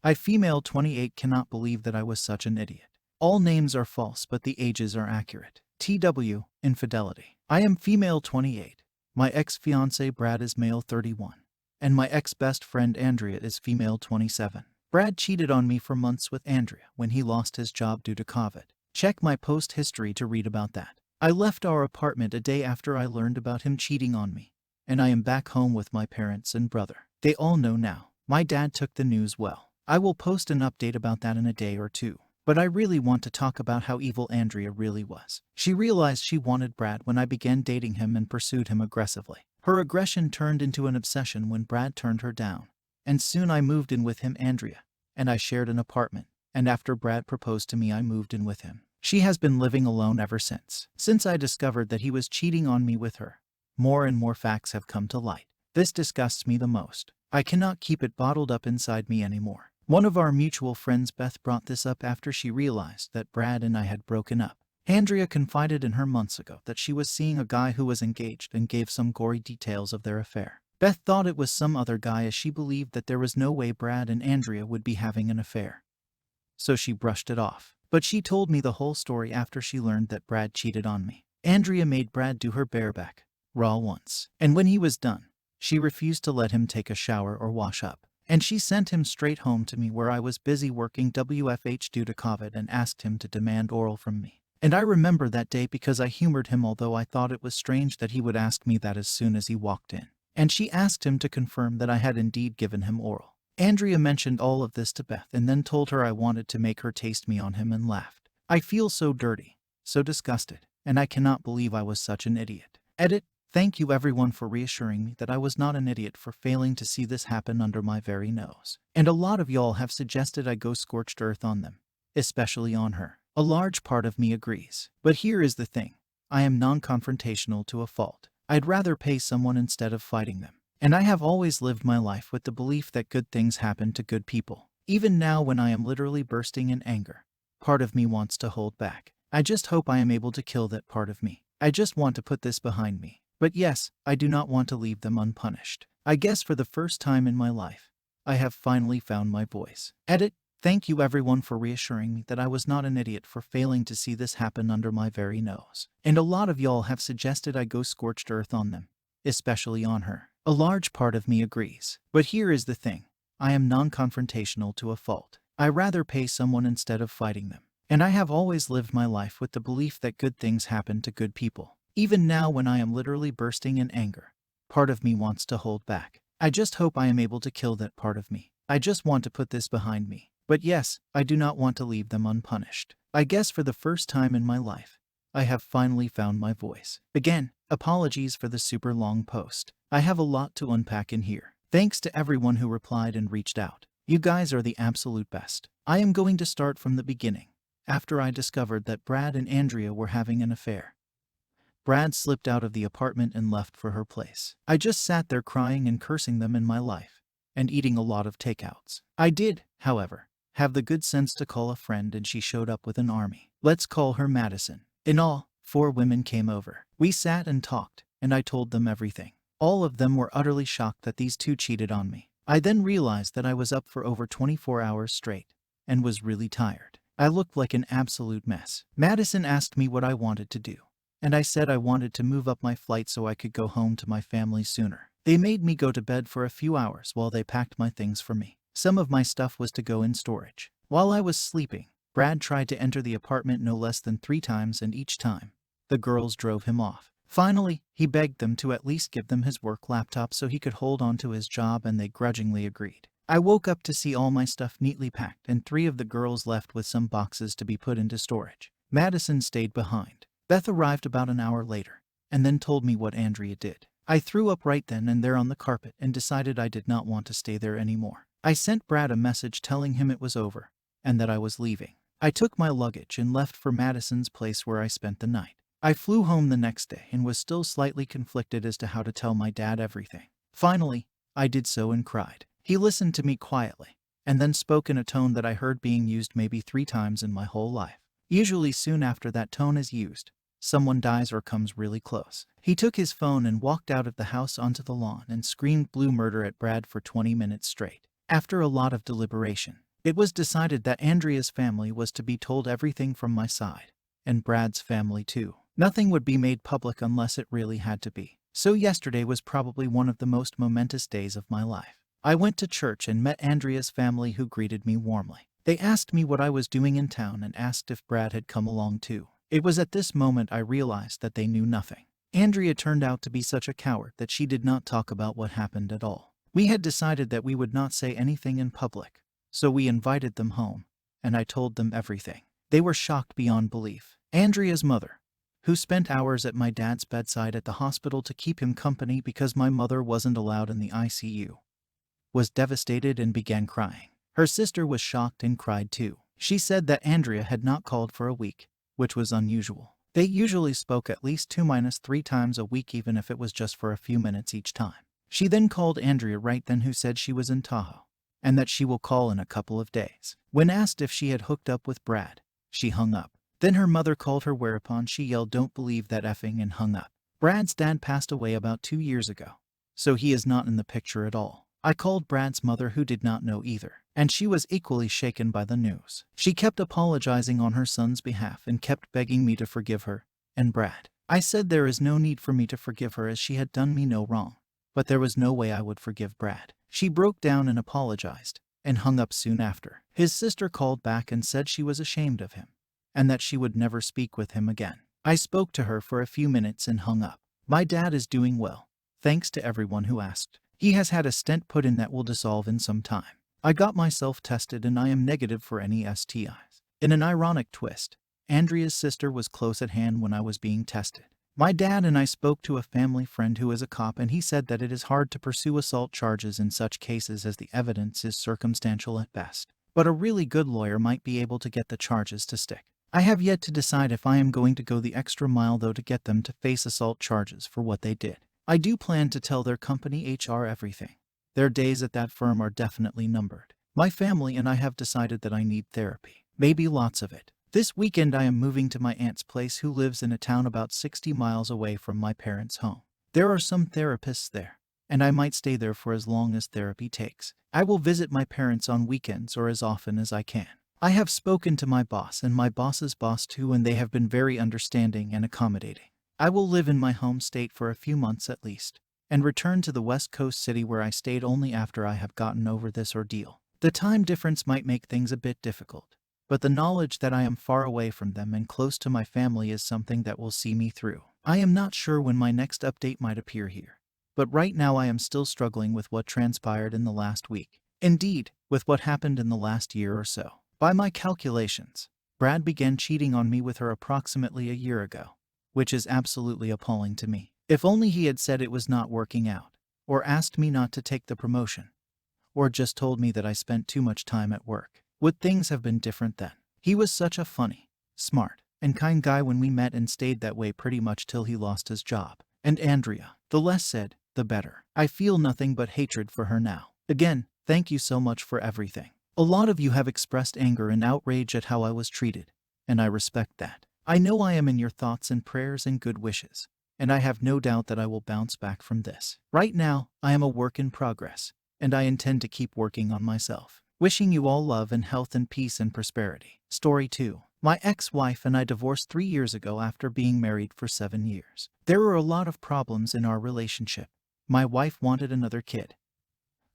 I female 28 cannot believe that I was such an idiot. All names are false but the ages are accurate. TW, infidelity. I am female 28. My ex-fiance Brad is male 31. And my ex-best friend Andrea is female 27. Brad cheated on me for months with Andrea when he lost his job due to COVID. Check my post history to read about that. I left our apartment a day after I learned about him cheating on me. And I am back home with my parents and brother. They all know now. My dad took the news well. I will post an update about that in a day or two. But I really want to talk about how evil Andrea really was. She realized she wanted Brad when I began dating him and pursued him aggressively. Her aggression turned into an obsession when Brad turned her down. And soon I moved in with him, Andrea. And I shared an apartment. And after Brad proposed to me, I moved in with him. She has been living alone ever since. Since I discovered that he was cheating on me with her, more and more facts have come to light. This disgusts me the most. I cannot keep it bottled up inside me anymore. One of our mutual friends, Beth, brought this up after she realized that Brad and I had broken up. Andrea confided in her months ago that she was seeing a guy who was engaged and gave some gory details of their affair. Beth thought it was some other guy as she believed that there was no way Brad and Andrea would be having an affair. So she brushed it off. But she told me the whole story after she learned that Brad cheated on me. Andrea made Brad do her bareback raw once. And when he was done, she refused to let him take a shower or wash up. And she sent him straight home to me where I was busy working WFH due to COVID and asked him to demand oral from me. And I remember that day because I humored him, although I thought it was strange that he would ask me that as soon as he walked in. And she asked him to confirm that I had indeed given him oral. Andrea mentioned all of this to Beth and then told her I wanted to make her taste me on him and laughed. I feel so dirty, so disgusted, and I cannot believe I was such an idiot. Edit. Thank you everyone for reassuring me that I was not an idiot for failing to see this happen under my very nose. And a lot of y'all have suggested I go scorched earth on them, especially on her. A large part of me agrees. But here is the thing. I am non-confrontational to a fault. I'd rather pay someone instead of fighting them. And I have always lived my life with the belief that good things happen to good people. Even now when I am literally bursting in anger, part of me wants to hold back. I just hope I am able to kill that part of me. I just want to put this behind me. But yes, I do not want to leave them unpunished. I guess for the first time in my life, I have finally found my voice. Edit. Thank you everyone for reassuring me that I was not an idiot for failing to see this happen under my very nose. And a lot of y'all have suggested I go scorched earth on them, especially on her. A large part of me agrees. But here is the thing. I am non-confrontational to a fault. I rather pay someone instead of fighting them. And I have always lived my life with the belief that good things happen to good people. Even now when I am literally bursting in anger, part of me wants to hold back. I just hope I am able to kill that part of me. I just want to put this behind me. But yes, I do not want to leave them unpunished. I guess for the first time in my life, I have finally found my voice. Again, apologies for the super long post. I have a lot to unpack in here. Thanks to everyone who replied and reached out. You guys are the absolute best. I am going to start from the beginning. After I discovered that Brad and Andrea were having an affair, Brad slipped out of the apartment and left for her place. I just sat there crying and cursing them in my life, and eating a lot of takeouts. I did, however, have the good sense to call a friend, and she showed up with an army. Let's call her Madison. In all, 4 women came over. We sat and talked, and I told them everything. All of them were utterly shocked that these 2 cheated on me. I then realized that I was up for over 24 hours straight, and was really tired. I looked like an absolute mess. Madison asked me what I wanted to do, and I said I wanted to move up my flight so I could go home to my family sooner. They made me go to bed for a few hours while they packed my things for me. Some of my stuff was to go in storage. While I was sleeping, Brad tried to enter the apartment no less than 3 times, and each time, the girls drove him off. Finally, he begged them to at least give them his work laptop so he could hold on to his job, and they grudgingly agreed. I woke up to see all my stuff neatly packed and 3 of the girls left with some boxes to be put into storage. Madison stayed behind. Beth arrived about an hour later, and then told me what Andrea did. I threw up right then and there on the carpet and decided I did not want to stay there anymore. I sent Brad a message telling him it was over, and that I was leaving. I took my luggage and left for Madison's place where I spent the night. I flew home the next day and was still slightly conflicted as to how to tell my dad everything. Finally, I did so and cried. He listened to me quietly, and then spoke in a tone that I heard being used maybe 3 times in my whole life. Usually soon after that tone is used, someone dies or comes really close. He took his phone and walked out of the house onto the lawn and screamed blue murder at Brad for 20 minutes straight. After a lot of deliberation, It was decided that Andrea's family was to be told everything from my side, and Brad's family too. Nothing would be made public unless it really had to be. So yesterday was probably one of the most momentous days of my life. I went to church and met Andrea's family, who greeted me warmly. They asked me what I was doing in town and asked if Brad had come along too. It was at this moment I realized that they knew nothing. Andrea turned out to be such a coward that she did not talk about what happened at all. We had decided that we would not say anything in public, so we invited them home, and I told them everything. They were shocked beyond belief. Andrea's mother, who spent hours at my dad's bedside at the hospital to keep him company because my mother wasn't allowed in the ICU, was devastated and began crying. Her sister was shocked and cried too. She said that Andrea had not called for a week, which was unusual. They usually spoke at least 2-3 times a week, even if it was just for a few minutes each time. She then called Andrea right then, who said she was in Tahoe, and that she will call in a couple of days. When asked if she had hooked up with Brad, she hung up. Then her mother called her, whereupon she yelled, "Don't believe that effing," and hung up. Brad's dad passed away about 2 years ago, so he is not in the picture at all. I called Brad's mother, who did not know either, and she was equally shaken by the news. She kept apologizing on her son's behalf and kept begging me to forgive her and Brad. I said there is no need for me to forgive her, as she had done me no wrong, but there was no way I would forgive Brad. She broke down and apologized, and hung up soon after. His sister called back and said she was ashamed of him, and that she would never speak with him again. I spoke to her for a few minutes and hung up. My dad is doing well, thanks to everyone who asked. He has had a stent put in that will dissolve in some time. I got myself tested and I am negative for any STIs. In an ironic twist, Andrea's sister was close at hand when I was being tested. My dad and I spoke to a family friend who is a cop, and he said that it is hard to pursue assault charges in such cases as the evidence is circumstantial at best. But a really good lawyer might be able to get the charges to stick. I have yet to decide if I am going to go the extra mile though to get them to face assault charges for what they did. I do plan to tell their company HR everything. Their days at that firm are definitely numbered. My family and I have decided that I need therapy. Maybe lots of it. This weekend I am moving to my aunt's place, who lives in a town about 60 miles away from my parents' home. There are some therapists there, and I might stay there for as long as therapy takes. I will visit my parents on weekends or as often as I can. I have spoken to my boss and my boss's boss too, and they have been very understanding and accommodating. I will live in my home state for a few months at least, and return to the West Coast city where I stayed only after I have gotten over this ordeal. The time difference might make things a bit difficult, but the knowledge that I am far away from them and close to my family is something that will see me through. I am not sure when my next update might appear here, but right now I am still struggling with what transpired in the last week. Indeed, with what happened in the last year or so. By my calculations, Brad began cheating on me with her approximately a year ago, which is absolutely appalling to me. If only he had said it was not working out, or asked me not to take the promotion, or just told me that I spent too much time at work. Would things have been different then? He was such a funny, smart, and kind guy when we met, and stayed that way pretty much till he lost his job. And Andrea, the less said, the better. I feel nothing but hatred for her now. Again, thank you so much for everything. A lot of you have expressed anger and outrage at how I was treated, and I respect that. I know I am in your thoughts and prayers and good wishes, and I have no doubt that I will bounce back from this. Right now, I am a work in progress, and I intend to keep working on myself. Wishing you all love and health and peace and prosperity. Story 2. My ex-wife and I divorced 3 years ago after being married for 7 years. There were a lot of problems in our relationship. My wife wanted another kid.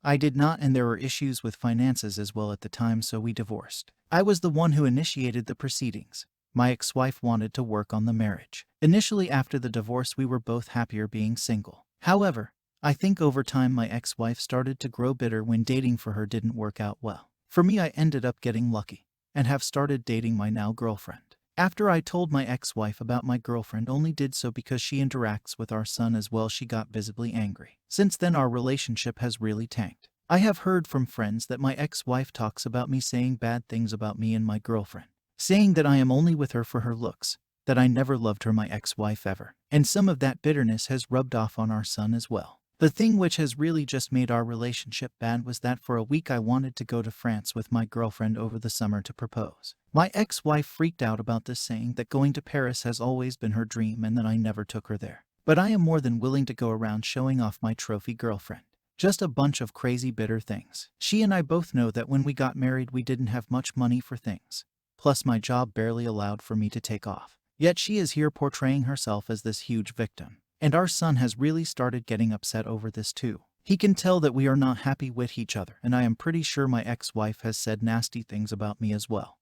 I did not, and there were issues with finances as well at the time, so we divorced. I was the one who initiated the proceedings. My ex-wife wanted to work on the marriage. Initially, after the divorce, we were both happier being single. However, I think over time my ex-wife started to grow bitter when dating for her didn't work out well. For me, I ended up getting lucky and have started dating my now girlfriend. After I told my ex-wife about my girlfriend, only did so because she interacts with our son as well, she got visibly angry. Since then, our relationship has really tanked. I have heard from friends that my ex-wife talks about me, saying bad things about me and my girlfriend, saying that I am only with her for her looks, that I never loved her, my ex-wife, ever. And some of that bitterness has rubbed off on our son as well. The thing which has really just made our relationship bad was that for a week I wanted to go to France with my girlfriend over the summer to propose. My ex-wife freaked out about this, saying that going to Paris has always been her dream and that I never took her there. But I am more than willing to go around showing off my trophy girlfriend. Just a bunch of crazy bitter things. She and I both know that when we got married we didn't have much money for things. Plus my job barely allowed for me to take off. Yet she is here portraying herself as this huge victim. And our son has really started getting upset over this too. He can tell that we are not happy with each other, and I am pretty sure my ex-wife has said nasty things about me as well.